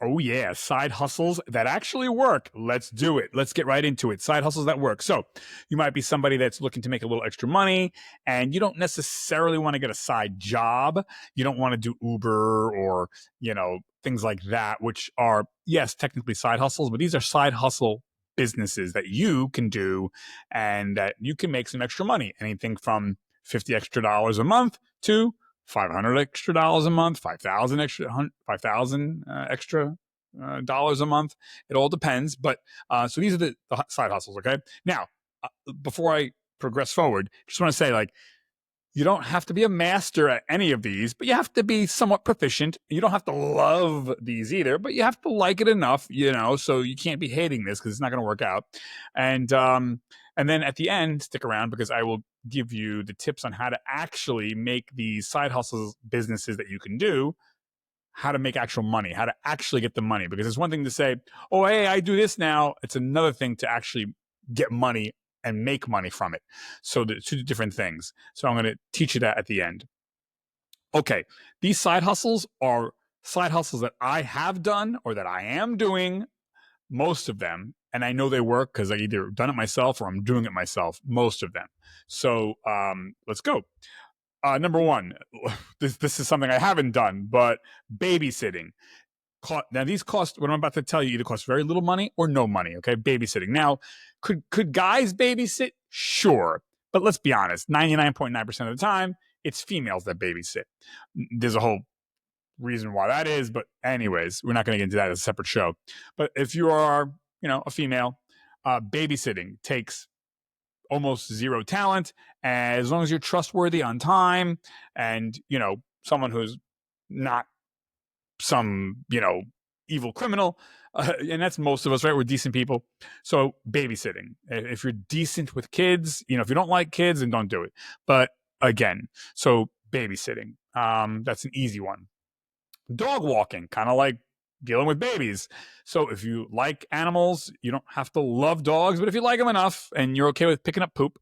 Oh, yeah. Side hustles that actually work. Let's do it. Let's get right into it. Side hustles that work. So, you might be somebody that's looking to make a little extra money and you don't necessarily want to get a side job. You don't want to do Uber or, things like that, which are, yes, technically side hustles, but these are side hustle businesses that you can do and that you can make some extra money. Anything from 50 extra dollars a month to 500 extra dollars a month, 5,000 extra dollars a month. It all depends. But so these are the side hustles. Okay. Now, before I progress forward, just want to say, like, you don't have to be a master at any of these, but you have to be somewhat proficient. You don't have to love these either, but you have to like it enough, so you can't be hating this because it's not going to work out. And then at the end, stick around because I will give you the tips on how to actually make these side hustles businesses that you can do, how to make actual money, how to actually get the money. Because it's one thing to say, oh, hey, I do this now. It's another thing to actually get money and make money from it. So the two different things. So I'm going to teach you that at the end. Okay, these side hustles are side hustles that I have done or that I am doing, most of them, and I know they work because I either done it myself or I'm doing it myself, most of them. So let's go. Number one, this is something I haven't done, but babysitting. Now these cost, what I'm about to tell you, either cost very little money or no money. Okay, babysitting. Now, could guys babysit? Sure, but let's be honest, 99.9% of the time, it's females that babysit. There's a whole reason why that is, but anyways, we're not going to get into that as a separate show. But if you are, a female, babysitting takes almost zero talent, as long as you're trustworthy, on time, and someone who's not some evil criminal, and that's most of us, right? We're decent people. So babysitting, if you're decent with kids, if you don't like kids, then don't do it. But again, so babysitting, that's an easy one. Dog walking, kind of like dealing with babies. So if you like animals, you don't have to love dogs, but if you like them enough and you're okay with picking up poop,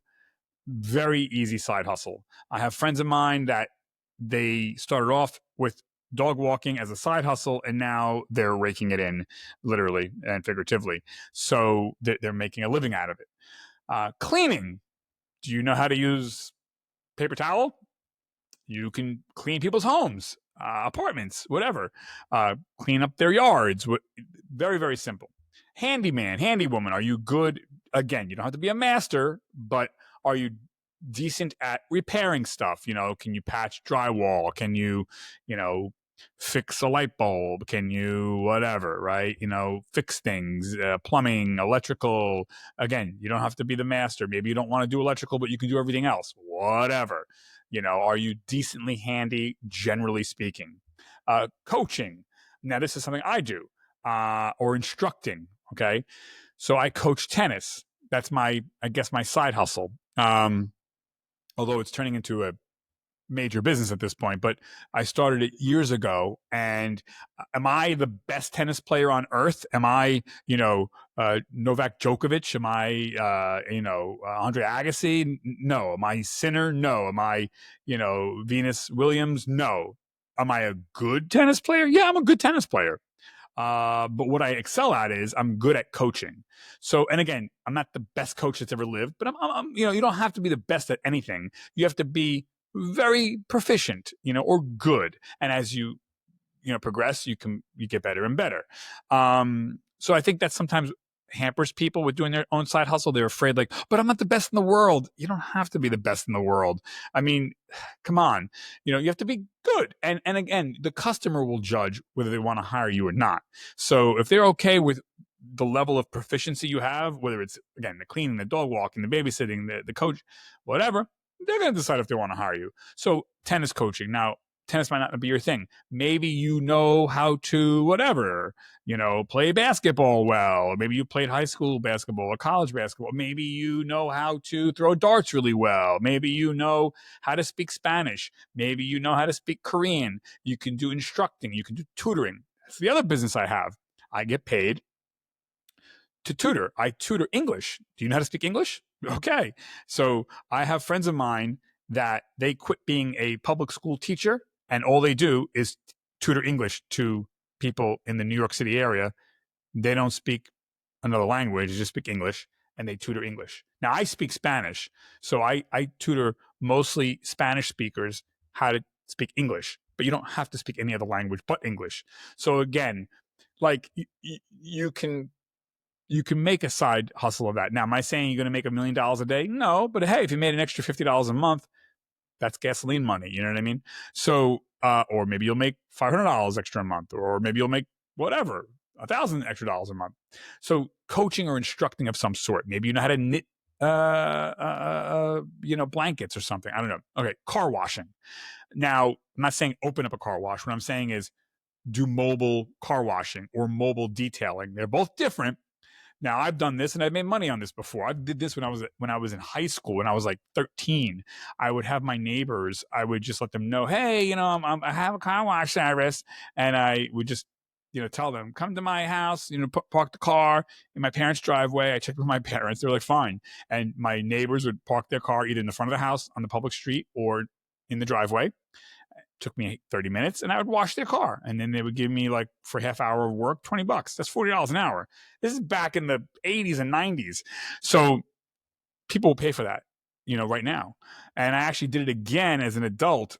very easy side hustle. I have friends of mine that they started off with dog walking as a side hustle, and now they're raking it in, literally and figuratively. So they're making a living out of it. Cleaning. Do you know how to use paper towel? You can clean people's homes, apartments, whatever. Clean up their yards. Very, very simple. Handyman, handywoman. Are you good? Again, you don't have to be a master, but are you decent at repairing stuff? Can you patch drywall? Can you, fix a light bulb? Can you whatever, right? Fix things, plumbing, electrical. Again, you don't have to be the master. Maybe you don't want to do electrical, but you can do everything else. Whatever. Are you decently handy, generally speaking? Coaching. Now, this is something I do, or instructing. Okay. So I coach tennis. That's my side hustle. Although it's turning into a major business at this point, but I started it years ago. And am I the best tennis player on earth? Am I, Novak Djokovic? Am I, Andre Agassi? No. Am I Sinner? No. Am I, Venus Williams? No. Am I a good tennis player? Yeah, I'm a good tennis player. But what I excel at is I'm good at coaching. So, and again, I'm not the best coach that's ever lived, but I'm you don't have to be the best at anything. You have to be very proficient, or good. And as you, progress, you get better and better. So I think that sometimes hampers people with doing their own side hustle. They're afraid, like, but I'm not the best in the world. You don't have to be the best in the world. I mean, come on, you have to be good. And again, the customer will judge whether they want to hire you or not. So if they're okay with the level of proficiency you have, whether it's, again, the cleaning, the dog walking, the babysitting, the coach, whatever, they're going to decide if they want to hire you. So tennis coaching. Now, tennis might not be your thing. Maybe you know how to whatever, play basketball well. Maybe you played high school basketball or college basketball. Maybe you know how to throw darts really well. Maybe you know how to speak Spanish. Maybe you know how to speak Korean. You can do instructing. You can do tutoring. That's the other business I have. I get paid to tutor. I tutor English. Do you know how to speak English? Okay. So I have friends of mine that they quit being a public school teacher and all they do is tutor English to people in the New York City area, they don't speak another language, they just speak English, and they tutor English. Now, I speak Spanish, so I tutor mostly Spanish speakers how to speak English, but you don't have to speak any other language but English. So again, like you can make a side hustle of that. Now, am I saying you're going to make $1 million a day? No, but hey, if you made an extra $50 a month, that's gasoline money. You know what I mean? So, or maybe you'll make $500 extra a month, or maybe you'll make whatever, $1,000 extra dollars a month. So, coaching or instructing of some sort. Maybe you know how to knit, blankets or something. I don't know. Okay, car washing. Now, I'm not saying open up a car wash. What I'm saying is do mobile car washing or mobile detailing. They're both different. Now, I've done this and I've made money on this before. I did this when I was in high school, when I was like 13. I would have my neighbors, I would just let them know, hey, I have a car wash service, and I would just tell them, come to my house, park the car in my parents' driveway. I checked with my parents. They were like, fine. And my neighbors would park their car either in the front of the house on the public street or in the driveway. Took me 30 minutes, and I would wash their car. And then they would give me, like, for a half hour of work, $20. That's $40 an hour. This is back in the 80s and 90s. So people will pay for that, right now. And I actually did it again as an adult,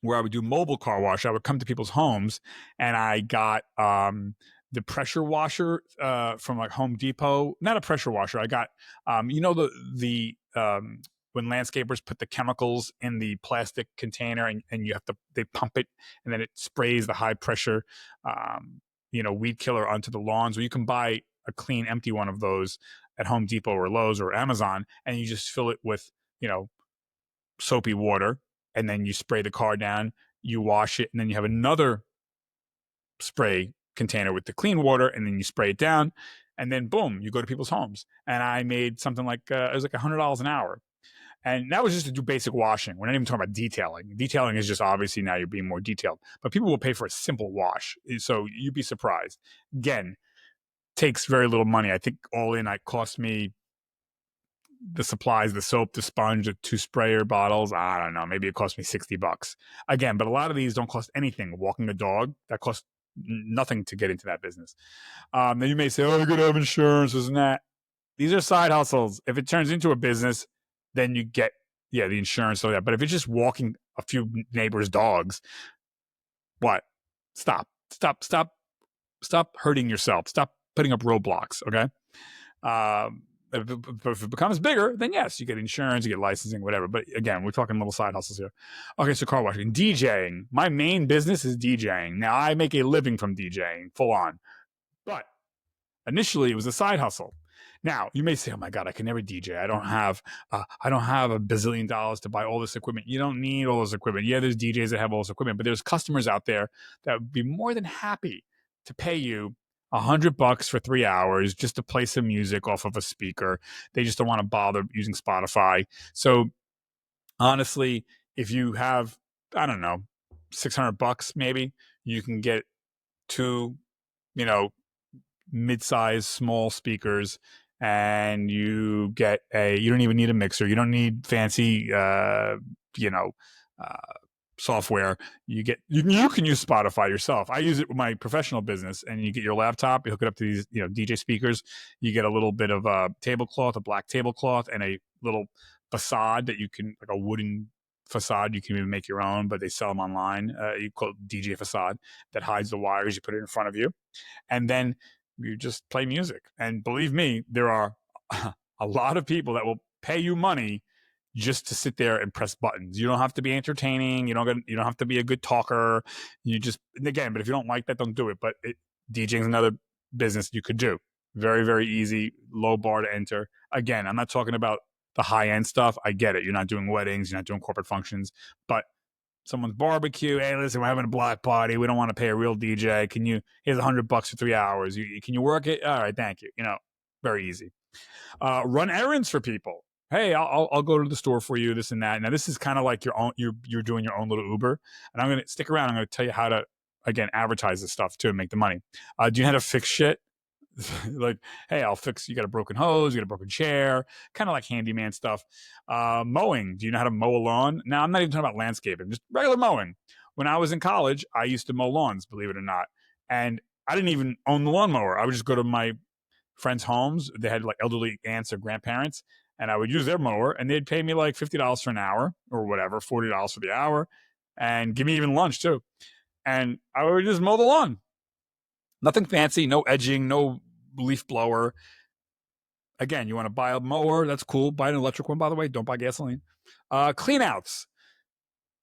where I would do mobile car wash. I would come to people's homes, and I got the pressure washer from like Home Depot. Not a pressure washer. I got the when landscapers put the chemicals in the plastic container, and they pump it, and then it sprays the high pressure weed killer onto the lawns. Well, you can buy a clean empty one of those at Home Depot or Lowe's or Amazon, and you just fill it with soapy water, and then you spray the car down, you wash it, and then you have another spray container with the clean water, and then you spray it down, and then boom, you go to people's homes. And I made something like it was like $100 an hour. And that was just to do basic washing. We're not even talking about detailing. Detailing is just, obviously now you're being more detailed, but people will pay for a simple wash. So you'd be surprised. Again, takes very little money. I think all in, it cost me the supplies, the soap, the sponge, the 2 sprayer bottles. I don't know. Maybe it cost me $60. Again, but a lot of these don't cost anything. Walking a dog, that costs nothing to get into that business. Then you may say, oh, you're going to have insurance, isn't that? These are side hustles. If it turns into a business, then you get, the insurance. So that. But if it's just walking a few neighbors' dogs, what? Stop hurting yourself. Stop putting up roadblocks. Okay. If it becomes bigger, then yes, you get insurance, you get licensing, whatever. But again, we're talking little side hustles here. Okay, so car washing. DJing. My main business is DJing. Now, I make a living from DJing, full on. But initially, it was a side hustle. Now, you may say, oh my God, I can never DJ. I don't have $1 bazillion to buy all this equipment. You don't need all this equipment. Yeah, there's DJs that have all this equipment, but there's customers out there that would be more than happy to pay you $100 for 3 hours just to play some music off of a speaker. They just don't want to bother using Spotify. So honestly, if you have, I don't know, $600 maybe, you can get 2, mid-size small speakers, and you get you don't even need a mixer. You don't need fancy, software. You can use Spotify yourself. I use it with my professional business, and you get your laptop, you hook it up to these DJ speakers. You get a little bit of a tablecloth, a black tablecloth, and a little facade that you can, like a wooden facade, you can even make your own, but they sell them online. You call it DJ facade, that hides the wires. You put it in front of you, and then you just play music. And believe me, there are a lot of people that will pay you money just to sit there and press buttons. You don't have to be entertaining. You don't have to be a good talker. You just, again, but if you don't like that, don't do it. But DJing is another business you could do. Very, very easy, low bar to enter. Again, I'm not talking about the high end stuff. I get it. You're not doing weddings. You're not doing corporate functions. But someone's barbecue. Hey, listen, we're having a block party. We don't want to pay a real DJ. Here's $100 for 3 hours. Can you work it? All right, thank you. Very easy. Run errands for people. Hey, I'll go to the store for you, this and that. Now, this is kind of like your own, you're doing your own little Uber. And I'm going to stick around. I'm going to tell you how to, again, advertise this stuff too and make the money. Do you know how to fix shit? Like, hey, you got a broken hose, you got a broken chair, kind of like handyman stuff. Mowing. Do you know how to mow a lawn? Now, I'm not even talking about landscaping, just regular mowing. When I was in college, I used to mow lawns, believe it or not. And I didn't even own the lawnmower. I would just go to my friends' homes. They had like elderly aunts or grandparents, and I would use their mower, and they'd pay me like $50 for an hour or whatever, $40 for the hour, and give me even lunch too. And I would just mow the lawn. Nothing fancy, no edging, no leaf blower. Again, you want to buy a mower? That's cool. Buy an electric one, by the way. Don't buy gasoline. Clean outs.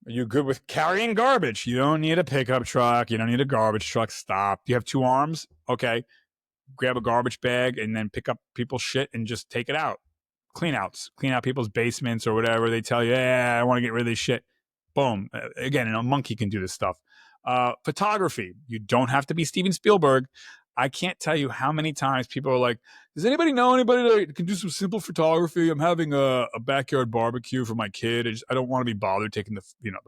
Are you good with carrying garbage? You don't need a pickup truck. You don't need a garbage truck. Stop. You have two arms? Okay. Grab a garbage bag and then pick up people's shit and just take it out. Clean outs. Clean out people's basements or whatever. They tell you, yeah, I want to get rid of this shit. Boom. Again, a monkey can do this stuff. Photography. You don't have to be Steven Spielberg. I can't tell you how many times people are like, does anybody know anybody that can do some simple photography? I'm having a backyard barbecue for my kid. I don't want to be bothered taking the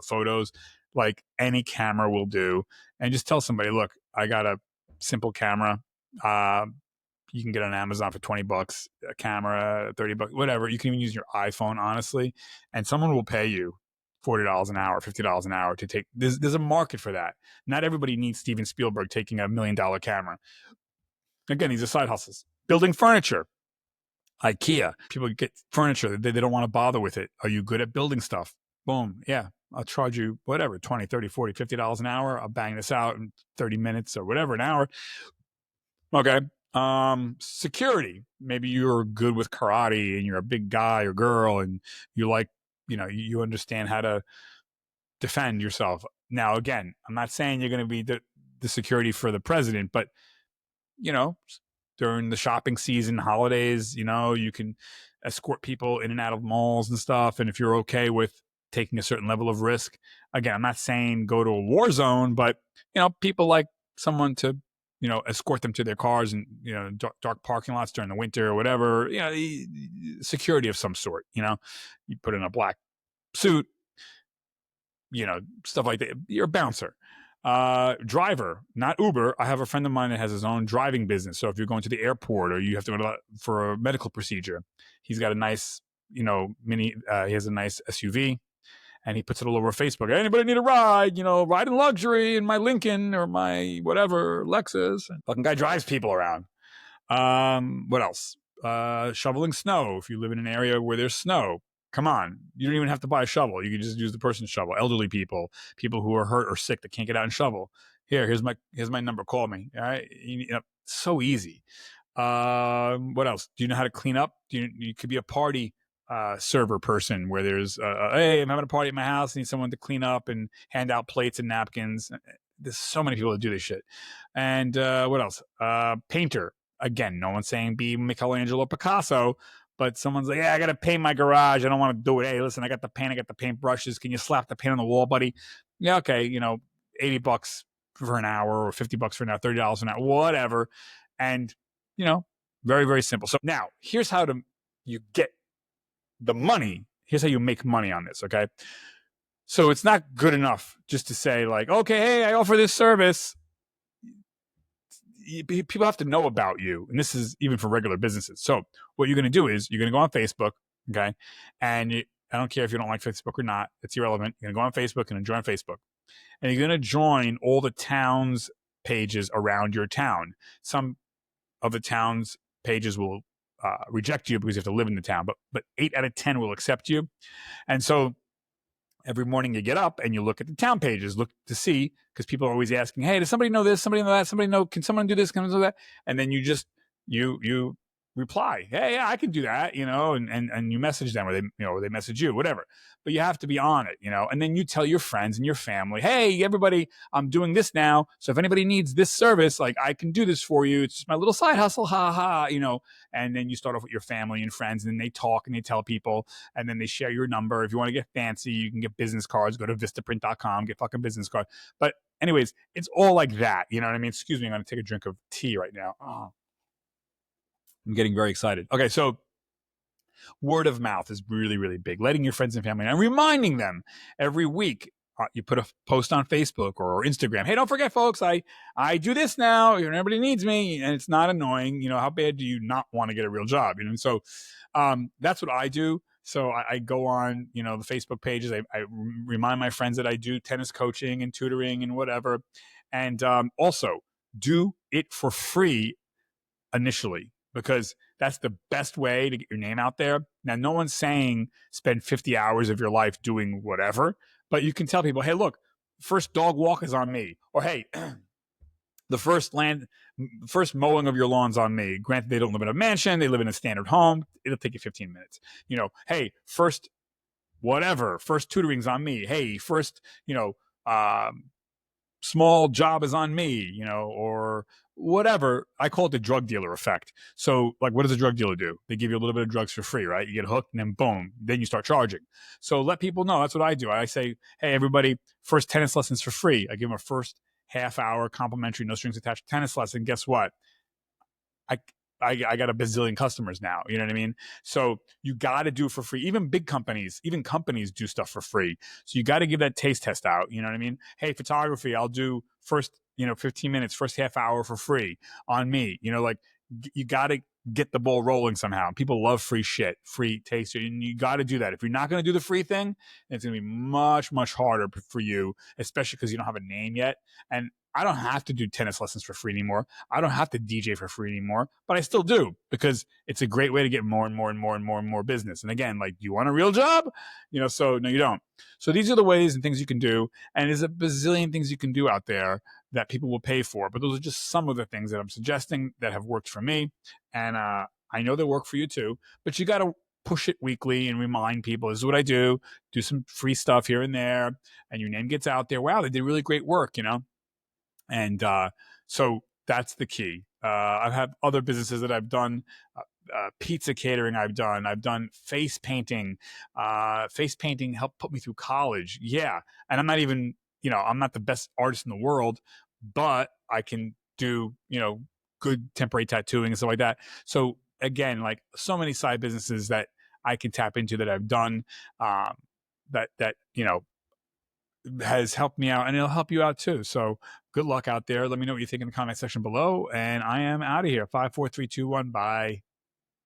photos. Like any camera will do. And just tell somebody, look, I got a simple camera. You can get it on Amazon for $20, a camera, $30, whatever. You can even use your iPhone, honestly. And someone will pay you $40 an hour, $50 an hour to take. There's a market for that. Not everybody needs Steven Spielberg taking $1 million camera. Again, these are side hustles. Building furniture. IKEA. People get furniture. They don't want to bother with it. Are you good at building stuff? Boom. Yeah. I'll charge you whatever, $20, $30, $40, $50 an hour. I'll bang this out in 30 minutes or whatever, an hour. Okay. Security. Maybe you're good with karate and you're a big guy or girl and you like, you understand how to defend yourself. Now, again, I'm not saying you're going to be the security for the president, but during the shopping season, holidays, you can escort people in and out of malls and stuff. And if you're okay with taking a certain level of risk, again, I'm not saying go to a war zone, but people like someone to escort them to their cars and dark parking lots during the winter or whatever. Security of some sort. You put in a black suit, stuff like that. You're a bouncer. Driver, not Uber. I have a friend of mine that has his own driving business. So if you're going to the airport or you have to go for a medical procedure, he's got a nice, mini. He has a nice SUV, and he puts it all over Facebook. Anybody need a ride? Ride in luxury in my Lincoln or my whatever Lexus. And fucking guy drives people around. What else? Shoveling snow. If you live in an area where there's snow. Come on, you don't even have to buy a shovel. You can just use the person's shovel. Elderly people who are hurt or sick that can't get out and shovel. Here's my number. Call me. All right, so easy. What else? Do you know how to clean up? You could be a party server person where there's hey, I'm having a party at my house. I need someone to clean up and hand out plates and napkins. There's so many people that do this shit. And what else? Painter. Again, no one's saying be Michelangelo or Picasso. But someone's like, yeah, I got to paint my garage. I don't want to do it. Hey, listen, I got the paint. I got the paint brushes. Can you slap the paint on the wall, buddy? Yeah, okay. $80 for an hour or $50 for an hour, $30 an hour, whatever. And, very, very simple. So now here's how you get the money. Here's how you make money on this. Okay. So it's not good enough just to say like, okay, hey, I offer this service. People have to know about you. And this is even for regular businesses. So what you're going to do is you're going to go on Facebook. Okay. And I don't care if you don't like Facebook or not. It's irrelevant. You're going to go on Facebook and join Facebook. And you're going to join all the towns pages around your town. Some of the towns pages will reject you because you have to live in the town, but 8 out of 10 will accept you. And so every morning you get up and you look at the town pages, look to see, because people are always asking, hey, does somebody know this? Somebody know that? Somebody know, can someone do this? Can someone do that? And then you just, you reply, hey, yeah, I can do that, and you message them or they message you, whatever. But you have to be on it, and then you tell your friends and your family, hey, everybody, I'm doing this now. So if anybody needs this service, like I can do this for you. It's just my little side hustle, ha. And then you start off with your family and friends, and then they talk and they tell people, and then they share your number. If you want to get fancy, you can get business cards, go to vistaprint.com, get fucking business cards. But anyways, it's all like that. You know what I mean? Excuse me. I'm going to take a drink of tea right now. Oh. I'm getting very excited. Okay, so word of mouth is really, really big. Letting your friends and family and reminding them every week. You put a post on Facebook or Instagram. Hey, don't forget, folks, I do this now. Everybody needs me, and it's not annoying. How bad do you not want to get a real job? And so that's what I do. So I go on, the Facebook pages. I remind my friends that I do tennis coaching and tutoring and whatever. And also, do it for free initially, because that's the best way to get your name out there. Now, no one's saying spend 50 hours of your life doing whatever, but you can tell people, hey, look, first dog walk is on me. Or, hey, the first mowing of your lawn's on me. Granted, they don't live in a mansion, they live in a standard home. It'll take you 15 minutes. Hey, first tutoring's on me. Hey, first, small job is on me, or whatever. I call it the drug dealer effect. So, like, what does a drug dealer do? They give you a little bit of drugs for free, right? You get hooked, and then boom, then you start charging. So let people know. That's what I do. I say, hey, everybody, first tennis lessons for free. I give them a first half-hour complimentary, no strings attached tennis lesson. Guess what? I got a bazillion customers now. You know what I mean? So you got to do it for free. Even big companies, even companies do stuff for free. So you got to give that taste test out. You know what I mean? Hey, photography, I'll do first, 15 minutes, first half hour for free on me. You got to get the ball rolling somehow. People love free shit, free taste. And you got to do that. If you're not going to do the free thing, it's going to be much, much harder for you, especially because you don't have a name yet. And I don't have to do tennis lessons for free anymore. I don't have to DJ for free anymore, but I still do, because it's a great way to get more and more and more and more and more business. And again, like, you want a real job? So no, you don't. So these are the ways and things you can do. And there's a bazillion things you can do out there that people will pay for. But those are just some of the things that I'm suggesting that have worked for me. And I know they work for you too, but you got to push it weekly and remind people, this is what I do some free stuff here and there, and your name gets out there. Wow, they did really great work, And so that's the key. I've had other businesses that I've done, pizza catering I've done face painting. Face painting helped put me through college. Yeah. And I'm not even, I'm not the best artist in the world, but I can do, good temporary tattooing and stuff like that. So again, like, so many side businesses that I can tap into that I've done, that has helped me out, and it'll help you out too. So good luck out there. Let me know what you think in the comment section below, and I am out of here. 5, 4, 3, 2, 1. Bye.